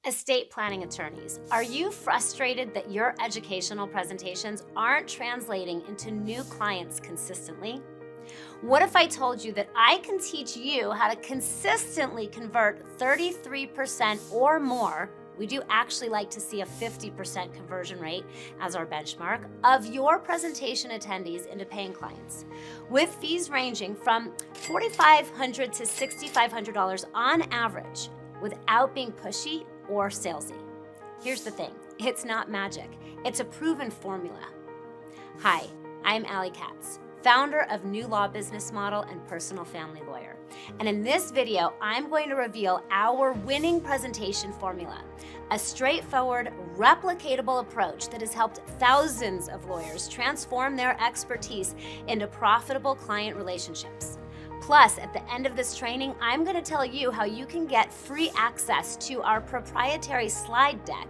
Estate planning attorneys, are you frustrated that your educational presentations aren't translating into new clients consistently? What if I told you that I can teach you how to consistently convert 33% or more? We do actually like to see a 50% conversion rate as our benchmark of your presentation attendees into paying clients, with fees ranging from $4,500 to $6,500 on average, without being pushy or salesy. Here's the thing, it's not magic, it's a proven formula. Hi, I'm Allie Katz, founder of New Law Business Model and personal family lawyer. And in this video, I'm going to reveal our winning presentation formula, a straightforward, replicatable approach that has helped thousands of lawyers transform their expertise into profitable client relationships. Plus, at the end of this training, I'm going to tell you how you can get free access to our proprietary slide deck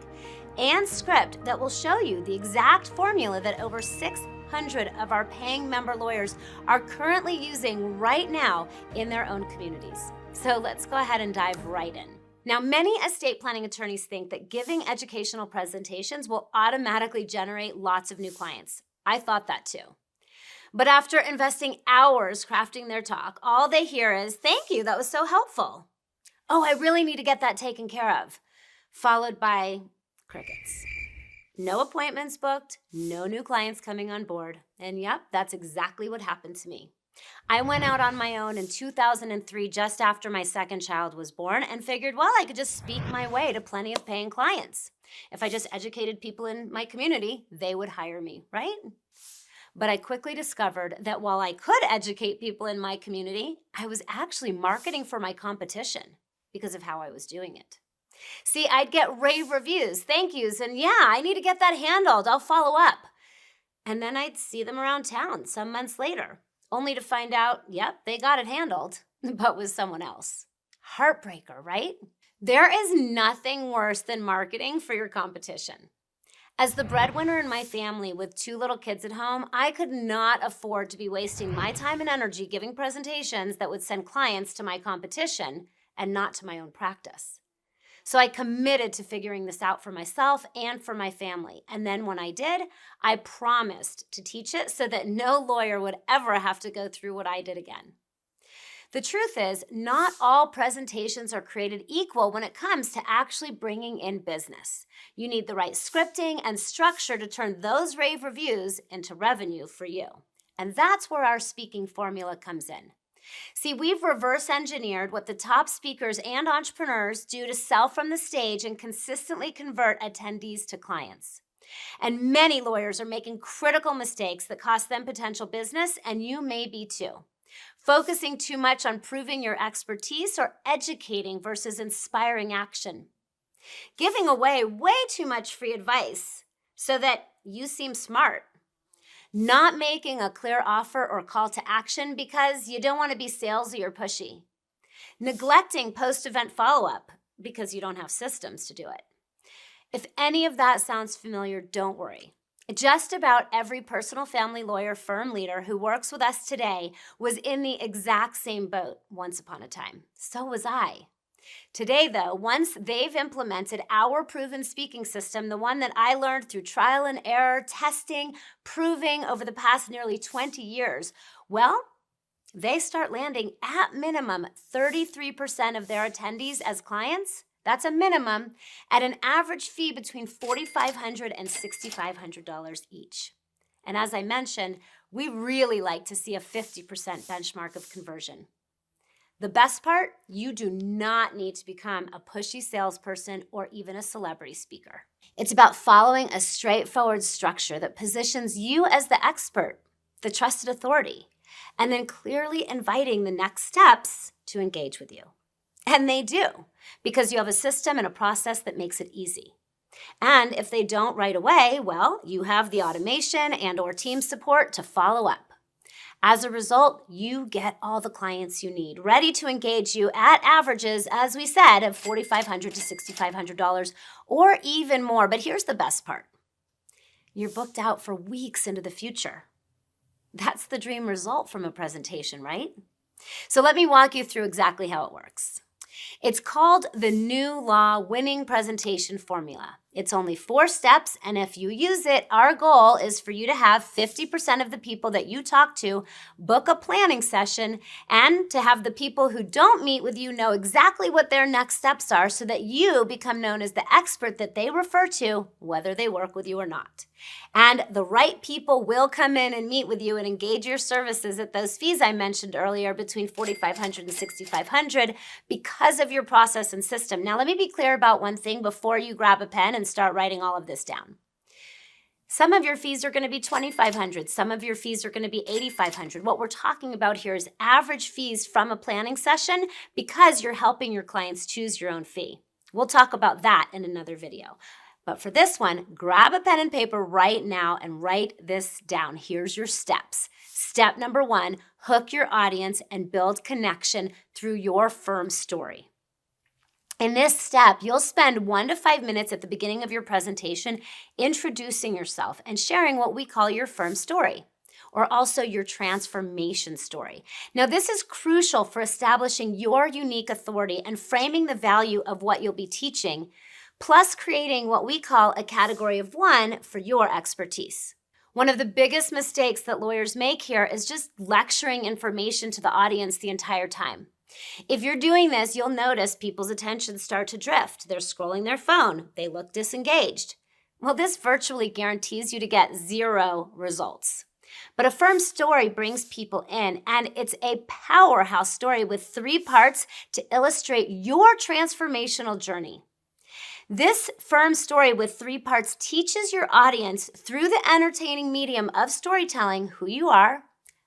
and script that will show you the exact formula that over 600 of our paying member lawyers are currently using right now in their own communities. So let's go ahead and dive right in. Now, many estate planning attorneys think that giving educational presentations will automatically generate lots of new clients. I thought that too. But after investing hours crafting their talk, all they hear is, "Thank you, that was so helpful." "Oh, I really need to get that taken care of," followed by crickets. No appointments booked, no new clients coming on board. And yep, that's exactly what happened to me. I went out on my own in 2003, just after my second child was born, and figured, well, I could just speak my way to plenty of paying clients. If I just educated people in my community, they would hire me, right? But I quickly discovered that while I could educate people in my community, I was actually marketing for my competition because of how I was doing it. See, I'd get rave reviews, thank yous, and yeah, I need to get that handled, I'll follow up. And then I'd see them around town some months later, only to find out, yep, they got it handled, but with someone else. Heartbreaker, right? There is nothing worse than marketing for your competition. As the breadwinner in my family with 2 little kids at home, I could not afford to be wasting my time and energy giving presentations that would send clients to my competition and not to my own practice. So I committed to figuring this out for myself and for my family. And then when I did, I promised to teach it so that no lawyer would ever have to go through what I did again. The truth is, not all presentations are created equal when it comes to actually bringing in business. You need the right scripting and structure to turn those rave reviews into revenue for you. And that's where our speaking formula comes in. See, we've reverse engineered what the top speakers and entrepreneurs do to sell from the stage and consistently convert attendees to clients. And many lawyers are making critical mistakes that cost them potential business, and you may be too. Focusing too much on proving your expertise or educating versus inspiring action. Giving away way too much free advice so that you seem smart. Not making a clear offer or call to action because you don't want to be salesy or pushy. Neglecting post-event follow-up because you don't have systems to do it. If any of that sounds familiar, don't worry. Just about every personal family lawyer firm leader who works with us today was in the exact same boat once upon a time. So was I. Today, though, once they've implemented our proven speaking system, the one that I learned through trial and error, testing, proving over the past nearly 20 years, well, they start landing at minimum 33% of their attendees as clients. That's a minimum, at an average fee between $4,500 and $6,500 each. And as I mentioned, we really like to see a 50% benchmark of conversion. The best part, you do not need to become a pushy salesperson or even a celebrity speaker. It's about following a straightforward structure that positions you as the expert, the trusted authority, and then clearly inviting the next steps to engage with you. And they do, because you have a system and a process that makes it easy. And if they don't right away, well, you have the automation and or team support to follow up. As a result, you get all the clients you need, ready to engage you at averages, as we said, of $4,500 to $6,500 or even more. But here's the best part. You're booked out for weeks into the future. That's the dream result from a presentation, right? So let me walk you through exactly how it works. It's called the NewLaw Winning Presentation Formula. It's only 4 steps, and if you use it, our goal is for you to have 50% of the people that you talk to book a planning session, and to have the people who don't meet with you know exactly what their next steps are so that you become known as the expert that they refer to, whether they work with you or not. And the right people will come in and meet with you and engage your services at those fees I mentioned earlier, between $4,500 and $6,500, because of your process and system. Now, let me be clear about one thing before you grab a pen and start writing all of this down. Some of your fees are going to be $2,500. Some of your fees are going to be $8,500. What we're talking about here is average fees from a planning session, because you're helping your clients choose your own fee. We'll talk about that in another video. But for this one, grab a pen and paper right now and write this down. Here's your steps. Step number 1, hook your audience and build connection through your firm story. In this step, you'll spend 1 to 5 minutes at the beginning of your presentation introducing yourself and sharing what we call your firm story, or also your transformation story. Now, this is crucial for establishing your unique authority and framing the value of what you'll be teaching, plus creating what we call a category of 1 for your expertise. One of the biggest mistakes that lawyers make here is just lecturing information to the audience the entire time. If you're doing this, you'll notice people's attention start to drift. They're scrolling their phone. They look disengaged. Well, this virtually guarantees you to get 0 results. But a firm story brings people in, and it's a powerhouse story with 3 parts to illustrate your transformational journey. This firm story with 3 parts teaches your audience through the entertaining medium of storytelling who you are,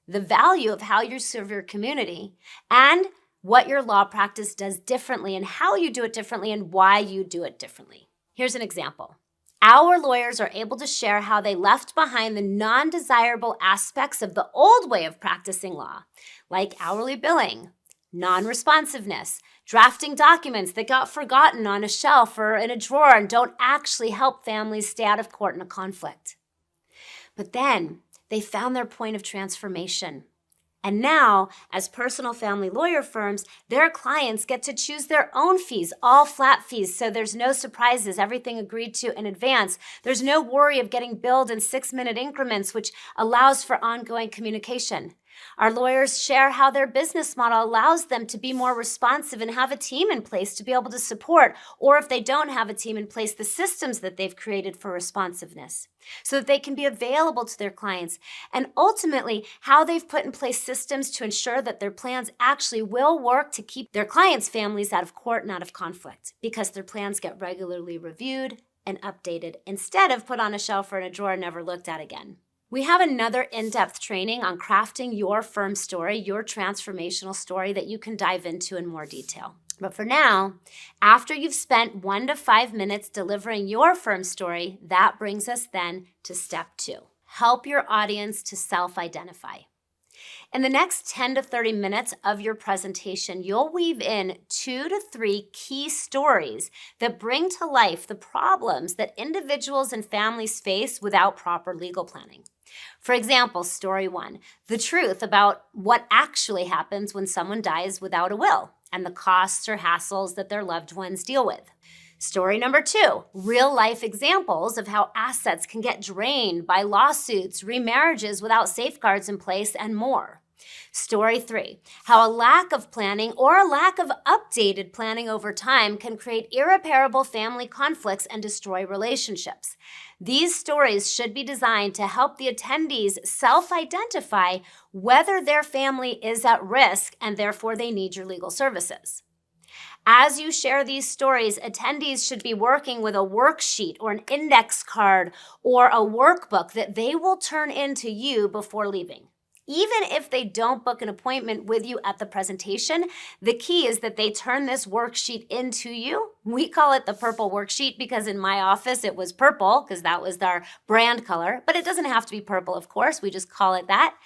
the value of how you serve your community, and what your law practice does differently and how you do it differently and why you do it differently. Here's an example. Our lawyers are able to share how they left behind the non-desirable aspects of the old way of practicing law, like hourly billing, non-responsiveness, drafting documents that got forgotten on a shelf or in a drawer and don't actually help families stay out of court in a conflict. But then they found their point of transformation. And now, as personal family lawyer firms, their clients get to choose their own fees, all flat fees, so there's no surprises, everything agreed to in advance. There's no worry of getting billed in 6-minute increments, which allows for ongoing communication. Our lawyers share how their business model allows them to be more responsive and have a team in place to be able to support, or if they don't have a team in place, the systems that they've created for responsiveness, so that they can be available to their clients, and ultimately how they've put in place systems to ensure that their plans actually will work to keep their clients' families out of court and out of conflict, because their plans get regularly reviewed and updated instead of put on a shelf or in a drawer and never looked at again. We have another in-depth training on crafting your firm story, your transformational story, that you can dive into in more detail. But for now, after you've spent 1 to 5 minutes delivering your firm story, that brings us then to step 2. Help your audience to self-identify. In the next 10 to 30 minutes of your presentation, you'll weave in 2 to 3 key stories that bring to life the problems that individuals and families face without proper legal planning. For example, story 1, the truth about what actually happens when someone dies without a will and the costs or hassles that their loved ones deal with. Story number 2, real-life examples of how assets can get drained by lawsuits, remarriages without safeguards in place, and more. Story 3, how a lack of planning or a lack of updated planning over time can create irreparable family conflicts and destroy relationships. These stories should be designed to help the attendees self-identify whether their family is at risk and therefore they need your legal services. As you share these stories, attendees should be working with a worksheet or an index card or a workbook that they will turn in to you before leaving. Even if they don't book an appointment with you at the presentation, the key is that they turn this worksheet into you. We call it the Purple Worksheet because in my office it was purple because that was our brand color, but it doesn't have to be purple, of course. We just call it that.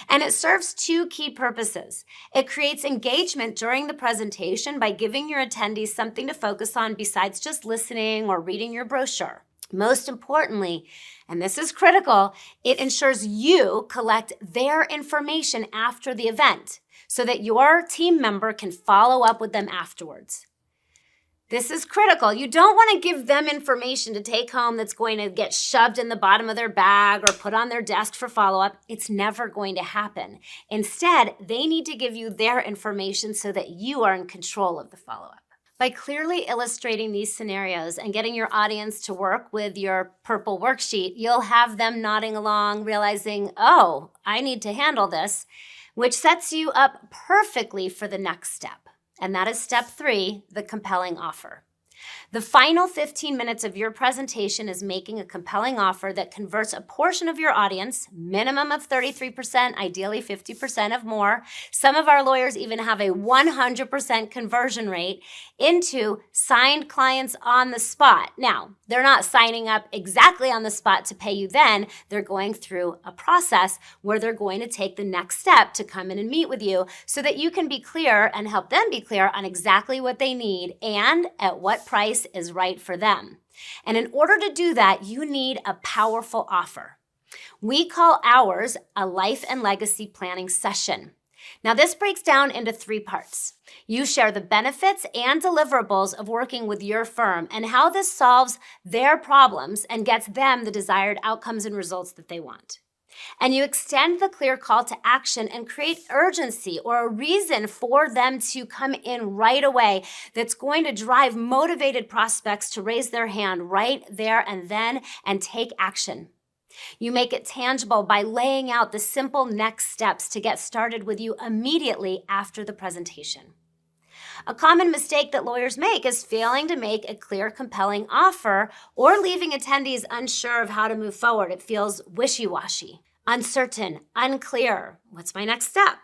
And it serves 2 key purposes. It creates engagement during the presentation by giving your attendees something to focus on besides just listening or reading your brochure. Most importantly, and this is critical, it ensures you collect their information after the event. so that your team member can follow up with them afterwards. This is critical. You don't want to give them information to take home that's going to get shoved in the bottom of their bag or put on their desk for follow-up. It's never going to happen. Instead, they need to give you their information so that you are in control of the follow-up. By clearly illustrating these scenarios and getting your audience to work with your Purple Worksheet, you'll have them nodding along, realizing, oh, I need to handle this, which sets you up perfectly for the next step. And that is step 3, the compelling offer. The final 15 minutes of your presentation is making a compelling offer that converts a portion of your audience, minimum of 33%, ideally 50% of more. Some of our lawyers even have a 100% conversion rate into signed clients on the spot. Now, they're not signing up exactly on the spot to pay you then. They're going through a process where they're going to take the next step to come in and meet with you so that you can be clear and help them be clear on exactly what they need and at what price is right for them. And in order to do that, you need a powerful offer. We call ours a life and legacy planning session. Now, this breaks down into 3 parts. You share the benefits and deliverables of working with your firm and how this solves their problems and gets them the desired outcomes and results that they want. And you extend the clear call to action and create urgency or a reason for them to come in right away that's going to drive motivated prospects to raise their hand right there and then and take action. You make it tangible by laying out the simple next steps to get started with you immediately after the presentation. A common mistake that lawyers make is failing to make a clear, compelling offer or leaving attendees unsure of how to move forward. It feels wishy-washy, uncertain, unclear. What's my next step?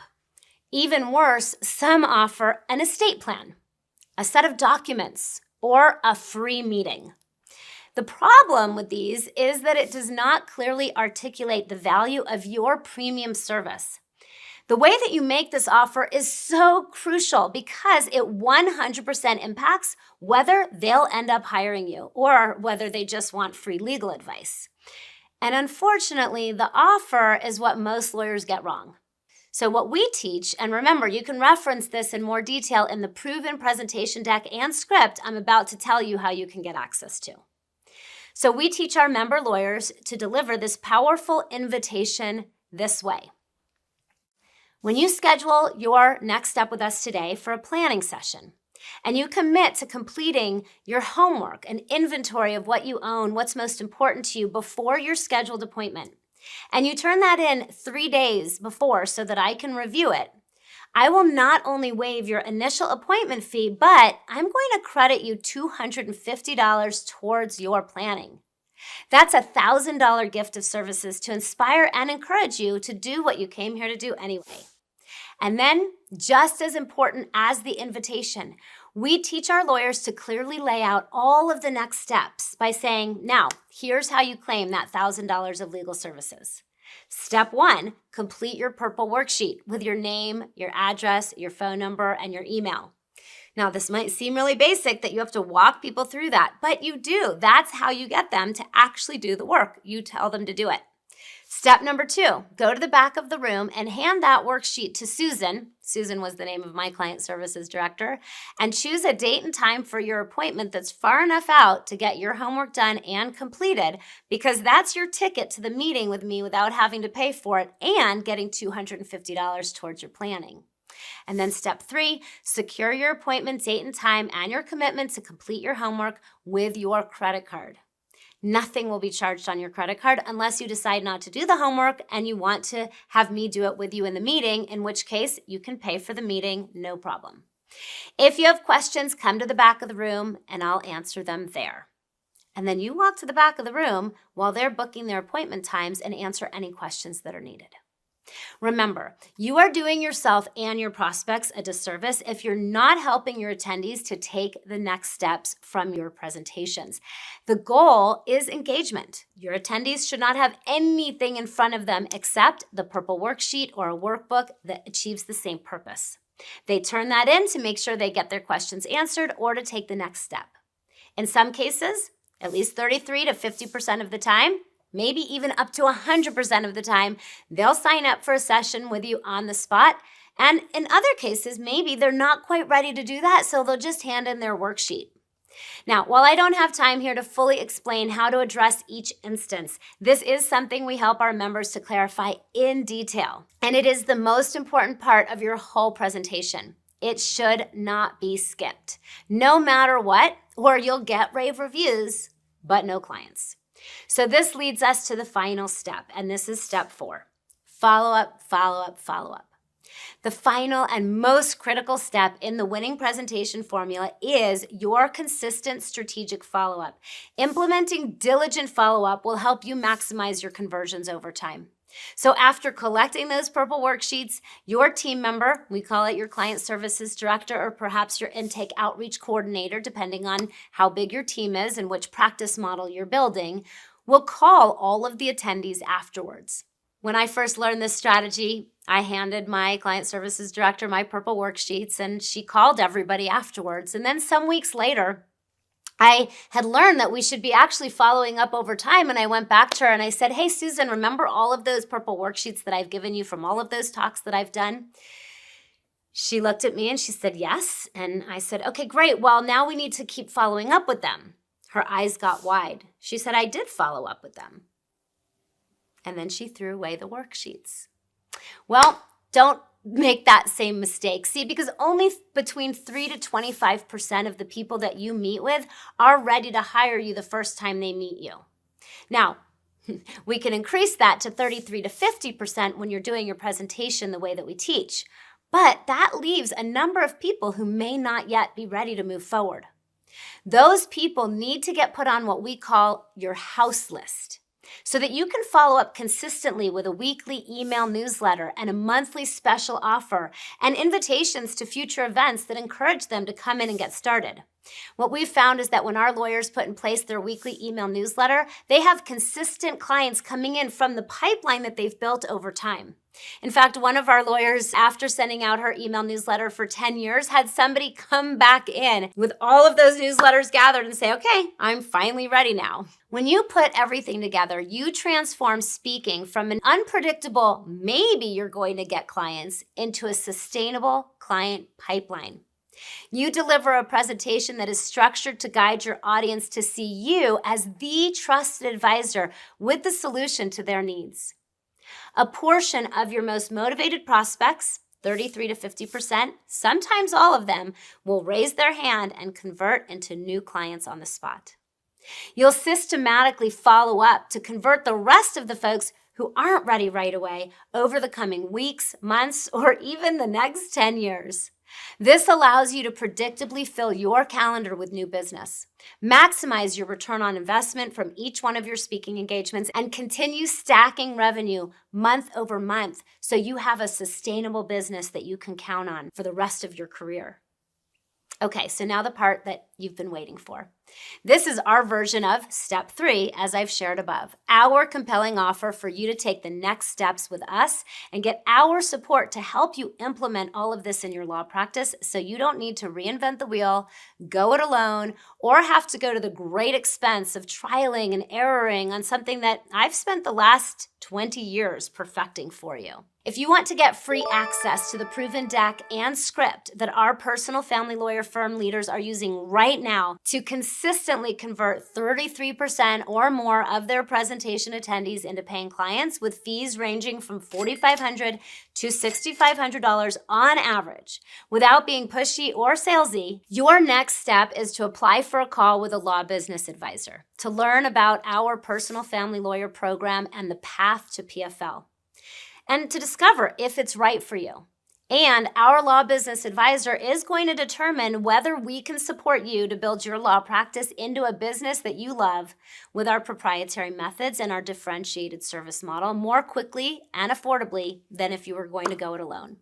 Even worse, some offer an estate plan, a set of documents, or a free meeting. The problem with these is that it does not clearly articulate the value of your premium service. The way that you make this offer is so crucial because it 100% impacts whether they'll end up hiring you or whether they just want free legal advice. And unfortunately, the offer is what most lawyers get wrong. So what we teach, and remember, you can reference this in more detail in the proven presentation deck and script I'm about to tell you how you can get access to. So we teach our member lawyers to deliver this powerful invitation this way. When you schedule your next step with us today for a planning session, and you commit to completing your homework, an inventory of what you own, what's most important to you before your scheduled appointment, and you turn that in 3 days before so that I can review it, I will not only waive your initial appointment fee, but I'm going to credit you $250 towards your planning. That's a $1,000 gift of services to inspire and encourage you to do what you came here to do anyway. And then, just as important as the invitation, we teach our lawyers to clearly lay out all of the next steps by saying, now, here's how you claim that $1,000 of legal services. Step 1, complete your Purple Worksheet with your name, your address, your phone number, and your email. Now, this might seem really basic that you have to walk people through that, but you do. That's how you get them to actually do the work. You tell them to do it. Step number 2, go to the back of the room and hand that worksheet to Susan. Susan was the name of my client services director, and choose a date and time for your appointment that's far enough out to get your homework done and completed, because that's your ticket to the meeting with me without having to pay for it and getting $250 towards your planning. And then step 3, secure your appointment date and time and your commitment to complete your homework with your credit card. Nothing will be charged on your credit card unless you decide not to do the homework and you want to have me do it with you in the meeting, in which case you can pay for the meeting, no problem. If you have questions, come to the back of the room and I'll answer them there. And then you walk to the back of the room while they're booking their appointment times and answer any questions that are needed. Remember, you are doing yourself and your prospects a disservice if you're not helping your attendees to take the next steps from your presentations. The goal is engagement. Your attendees should not have anything in front of them except the Purple Worksheet or a workbook that achieves the same purpose. They turn that in to make sure they get their questions answered or to take the next step. In some cases, at least 33 to 50% of the time, maybe even up to 100% of the time, they'll sign up for a session with you on the spot, And in other cases, maybe they're not quite ready to do that, so they'll just hand in their worksheet. Now, while I don't have time here to fully explain how to address each instance, this is something we help our members to clarify in detail. And it is the most important part of your whole presentation. It should not be skipped, no matter what, or you'll get rave reviews, but no clients. So this leads us to the final step, and this is step 4. Follow up, follow up, follow up. The final and most critical step in the winning presentation formula is your consistent strategic follow-up. Implementing diligent follow-up will help you maximize your conversions over time. So after collecting those purple worksheets, your team member, we call it your client services director or perhaps your intake outreach coordinator, depending on how big your team is and which practice model you're building, will call all of the attendees afterwards. When I first learned this strategy, I handed my client services director my purple worksheets and she called everybody afterwards. And then some weeks later, I had learned that we should be actually following up over time. And I went back to her and I said, hey, Susan, remember all of those purple worksheets that I've given you from all of those talks that I've done? She looked at me and she said, yes. And I said, okay, great. Well, now we need to keep following up with them. Her eyes got wide. She said, I did follow up with them. And then she threw away the worksheets. Well, don't make that same mistake. See, because only between 3 to 25% of the people that you meet with are ready to hire you the first time they meet you. Now, we can increase that to 33 to 50% when you're doing your presentation the way that we teach. But that leaves a number of people who may not yet be ready to move forward. Those people need to get put on what we call your house list, so that you can follow up consistently with a weekly email newsletter and a monthly special offer and invitations to future events that encourage them to come in and get started. What we've found is that when our lawyers put in place their weekly email newsletter, they have consistent clients coming in from the pipeline that they've built over time. In fact, one of our lawyers, after sending out her email newsletter for 10 years, had somebody come back in with all of those newsletters gathered and say, okay, I'm finally ready now. When you put everything together, you transform speaking from an unpredictable, maybe you're going to get clients, into a sustainable client pipeline. You deliver a presentation that is structured to guide your audience to see you as the trusted advisor with the solution to their needs. A portion of your most motivated prospects, 33 to 50%, sometimes all of them, will raise their hand and convert into new clients on the spot. You'll systematically follow up to convert the rest of the folks who aren't ready right away over the coming weeks, months, or even the next 10 years. This allows you to predictably fill your calendar with new business, maximize your return on investment from each one of your speaking engagements, and continue stacking revenue month over month so you have a sustainable business that you can count on for the rest of your career. Okay, so now the part that you've been waiting for. This is our version of step 3, as I've shared above, our compelling offer for you to take the next steps with us and get our support to help you implement all of this in your law practice so you don't need to reinvent the wheel, go it alone, or have to go to the great expense of trialing and erroring on something that I've spent the last 20 years perfecting for you. If you want to get free access to the proven deck and script that our personal family lawyer firm leaders are using right now to consistently convert 33% or more of their presentation attendees into paying clients with fees ranging from $4,500 to $6,500 on average, without being pushy or salesy, your next step is to apply for a call with a law business advisor to learn about our personal family lawyer program and the path to PFL, and to discover if it's right for you. And our law business advisor is going to determine whether we can support you to build your law practice into a business that you love with our proprietary methods and our differentiated service model more quickly and affordably than if you were going to go it alone.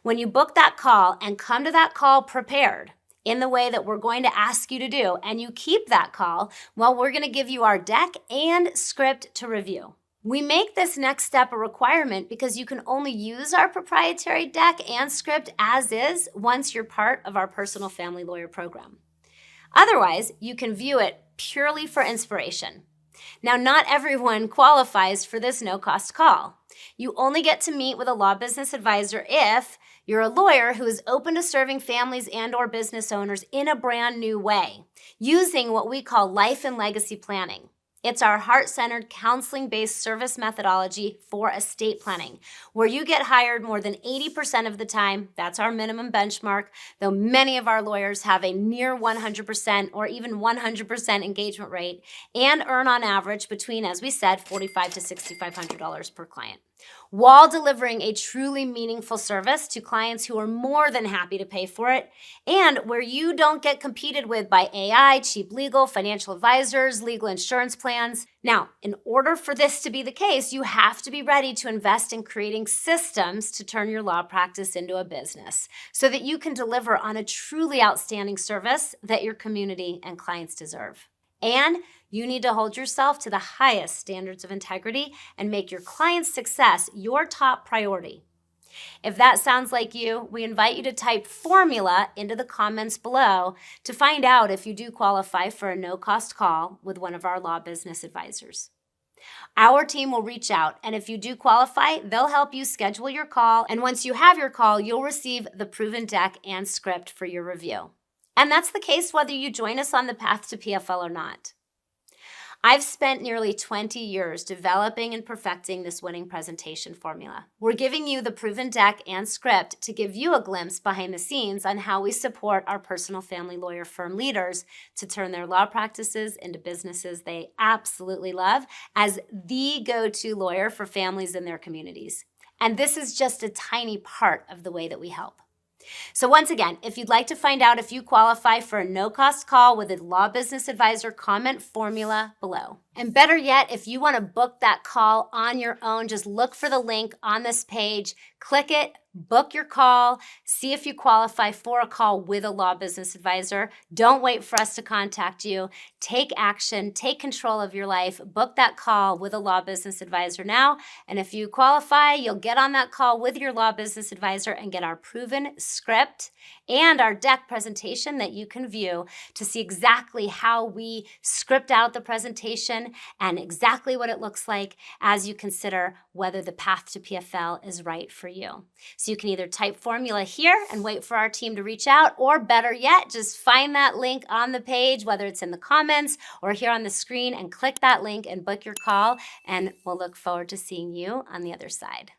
When you book that call and come to that call prepared in the way that we're going to ask you to do, and you keep that call, well, we're going to give you our deck and script to review. We make this next step a requirement because you can only use our proprietary deck and script as is once you're part of our personal family lawyer program. Otherwise, you can view it purely for inspiration. Now, not everyone qualifies for this no-cost call. You only get to meet with a law business advisor if you're a lawyer who is open to serving families and/or business owners in a brand new way, using what we call life and legacy planning. It's our heart-centered, counseling-based service methodology for estate planning, where you get hired more than 80% of the time. That's our minimum benchmark, though many of our lawyers have a near 100% or even 100% engagement rate and earn on average between, as we said, $4,500 to $6,500 per client, while delivering a truly meaningful service to clients who are more than happy to pay for it, and where you don't get competed with by AI, cheap legal, financial advisors, legal insurance plans. Now, in order for this to be the case, you have to be ready to invest in creating systems to turn your law practice into a business so that you can deliver on a truly outstanding service that your community and clients deserve. And you need to hold yourself to the highest standards of integrity and make your client's success your top priority. If that sounds like you, we invite you to type formula into the comments below to find out if you do qualify for a no-cost call with one of our law business advisors. Our team will reach out, and if you do qualify, they'll help you schedule your call, and once you have your call, you'll receive the proven deck and script for your review. And that's the case whether you join us on the path to PFL or not. I've spent nearly 20 years developing and perfecting this winning presentation formula. We're giving you the proven deck and script to give you a glimpse behind the scenes on how we support our personal family lawyer firm leaders to turn their law practices into businesses they absolutely love as the go-to lawyer for families in their communities. And this is just a tiny part of the way that we help. So once again, if you'd like to find out if you qualify for a no-cost call with a law business advisor, comment formula below. And better yet, if you want to book that call on your own, just look for the link on this page, click it, book your call, see if you qualify for a call with a law business advisor. Don't wait for us to contact you. Take action, take control of your life, book that call with a law business advisor now. And if you qualify, you'll get on that call with your law business advisor and get our proven script and our deck presentation that you can view to see exactly how we script out the presentation and exactly what it looks like as you consider whether the path to PFL is right for you. So you can either type formula here and wait for our team to reach out, or better yet, just find that link on the page, whether it's in the comments or here on the screen, and click that link and book your call, and we'll look forward to seeing you on the other side.